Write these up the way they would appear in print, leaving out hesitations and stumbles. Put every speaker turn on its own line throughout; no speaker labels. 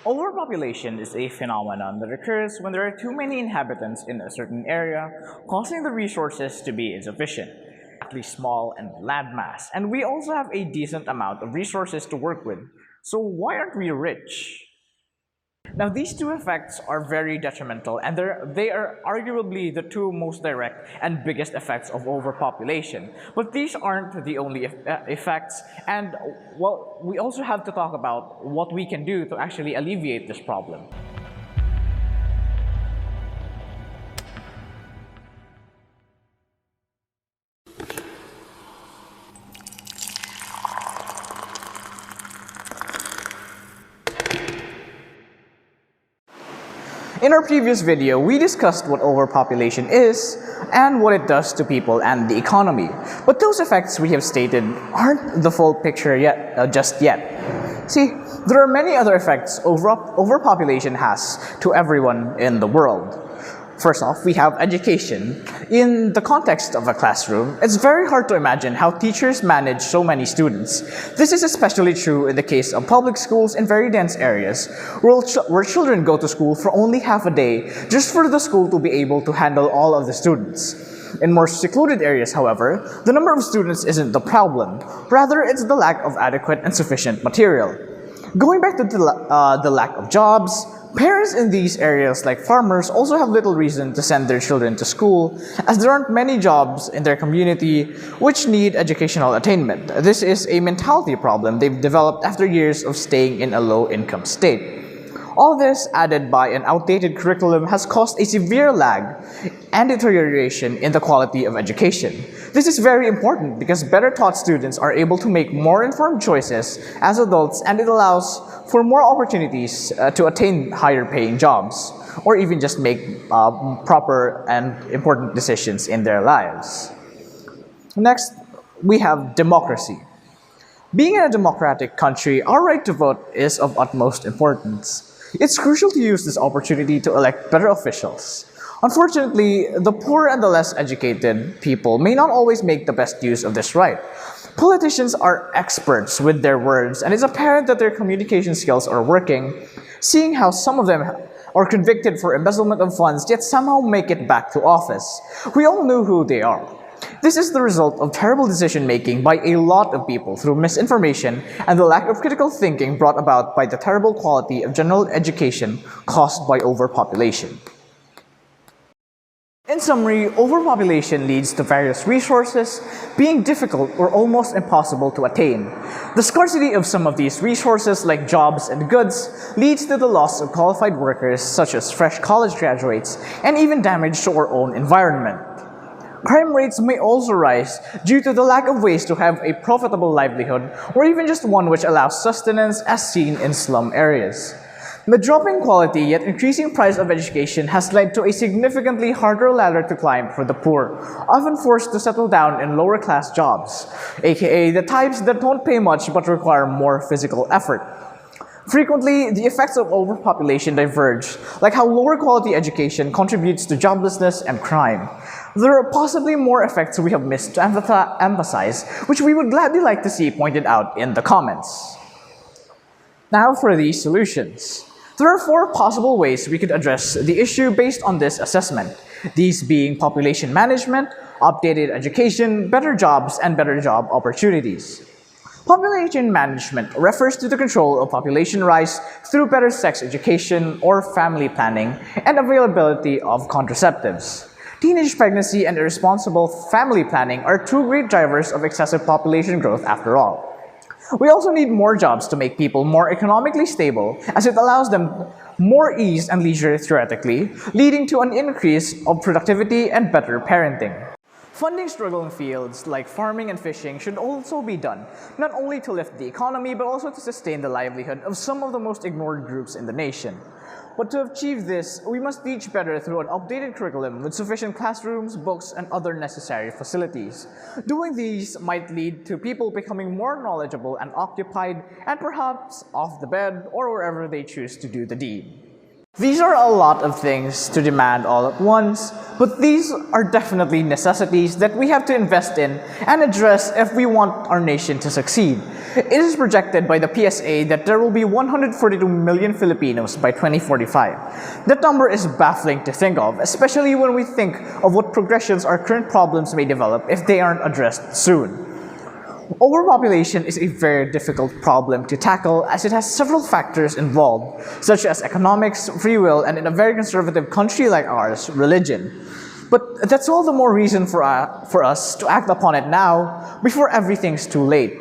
Overpopulation is a phenomenon that occurs when there are too many inhabitants in a certain area, causing the resources to be insufficient, at least small and landmass. And we also have a decent amount of resources to work with. So why aren't we rich? Now, these two effects are very detrimental, and they are arguably the two most direct and biggest effects of overpopulation. But these aren't the only effects, and well, we also have to talk about what we can do to actually alleviate this problem. In our previous video, we discussed what overpopulation is and what it does to people and the economy. But those effects we have stated aren't the full picture just yet. See, there are many other effects overpopulation has to everyone in the world. First off, we have education. In the context of a classroom, it's very hard to imagine how teachers manage so many students. This is especially true in the case of public schools in very dense areas, where children go to school for only half a day just for the school to be able to handle all of the students. In more secluded areas, however, the number of students isn't the problem. Rather, it's the lack of adequate and sufficient material. Going back to the lack of jobs, parents in these areas, like farmers, also have little reason to send their children to school, as there aren't many jobs in their community which need educational attainment. This is a mentality problem they've developed after years of staying in a low-income state. All this, added by an outdated curriculum, has caused a severe lag and deterioration in the quality of education. This is very important because better taught students are able to make more informed choices as adults, and it allows for more opportunities to attain higher paying jobs or even just make proper and important decisions in their lives. Next, we have democracy. Being in a democratic country, our right to vote is of utmost importance. It's crucial to use this opportunity to elect better officials. Unfortunately, the poor and the less educated people may not always make the best use of this right. Politicians are experts with their words, and it's apparent that their communication skills are working, seeing how some of them are convicted for embezzlement of funds yet somehow make it back to office. We all know who they are. This is the result of terrible decision-making by a lot of people through misinformation and the lack of critical thinking brought about by the terrible quality of general education caused by overpopulation. In summary, overpopulation leads to various resources being difficult or almost impossible to attain. The scarcity of some of these resources, like jobs and goods, leads to the loss of qualified workers such as fresh college graduates, and even damage to our own environment. Crime rates may also rise due to the lack of ways to have a profitable livelihood, or even just one which allows sustenance, as seen in slum areas. The dropping quality yet increasing price of education has led to a significantly harder ladder to climb for the poor, often forced to settle down in lower class jobs, aka the types that don't pay much but require more physical effort. Frequently, the effects of overpopulation diverge, like how lower quality education contributes to joblessness and crime. There are possibly more effects we have missed to emphasize, which we would gladly like to see pointed out in the comments. Now for these solutions. There are 4 possible ways we could address the issue based on this assessment, these being population management, updated education, better jobs, and better job opportunities. Population management refers to the control of population rise through better sex education or family planning and availability of contraceptives. Teenage pregnancy and irresponsible family planning are 2 great drivers of excessive population growth after all. We also need more jobs to make people more economically stable, as it allows them more ease and leisure theoretically, leading to an increase of productivity and better parenting. Funding struggling fields like farming and fishing should also be done, not only to lift the economy, but also to sustain the livelihood of some of the most ignored groups in the nation. But to achieve this, we must teach better through an updated curriculum with sufficient classrooms, books, and other necessary facilities. Doing these might lead to people becoming more knowledgeable and occupied, and perhaps off the bed or wherever they choose to do the deed. These are a lot of things to demand all at once, but these are definitely necessities that we have to invest in and address if we want our nation to succeed. It is projected by the PSA that there will be 142 million Filipinos by 2045. That number is baffling to think of, especially when we think of what progressions our current problems may develop if they aren't addressed soon. Overpopulation is a very difficult problem to tackle as it has several factors involved, such as economics, free will, and in a very conservative country like ours, religion. But that's all the more reason for us to act upon it now, before everything's too late.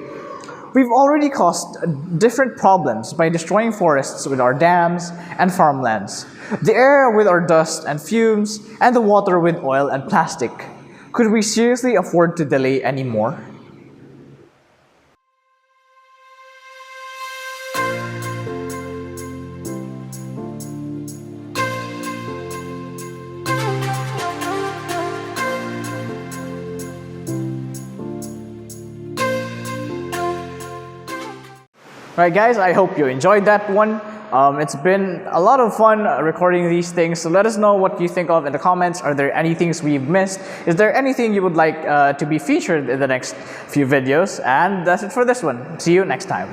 We've already caused different problems by destroying forests with our dams and farmlands, the air with our dust and fumes, and the water with oil and plastic. Could we seriously afford to delay any more? Alright guys, I hope you enjoyed that one. It's been a lot of fun recording these things, so let us know what you think of in the comments. Are there any things we've missed? Is there anything you would like to be featured in the next few videos? And that's it for this one. See you next time.